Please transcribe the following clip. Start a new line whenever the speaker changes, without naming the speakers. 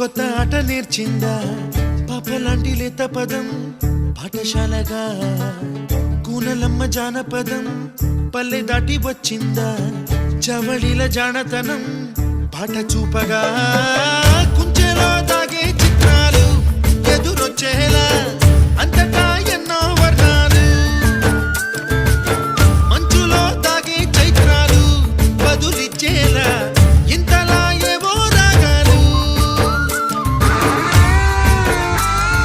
కొత్త ఆట నేర్చిందా పాపలాంటి లేత పదం పాఠశాలగా కూనలమ్మ జానపదం పల్లె దాటి వచ్చిందా చవళిల జానతనం పాట చూపగా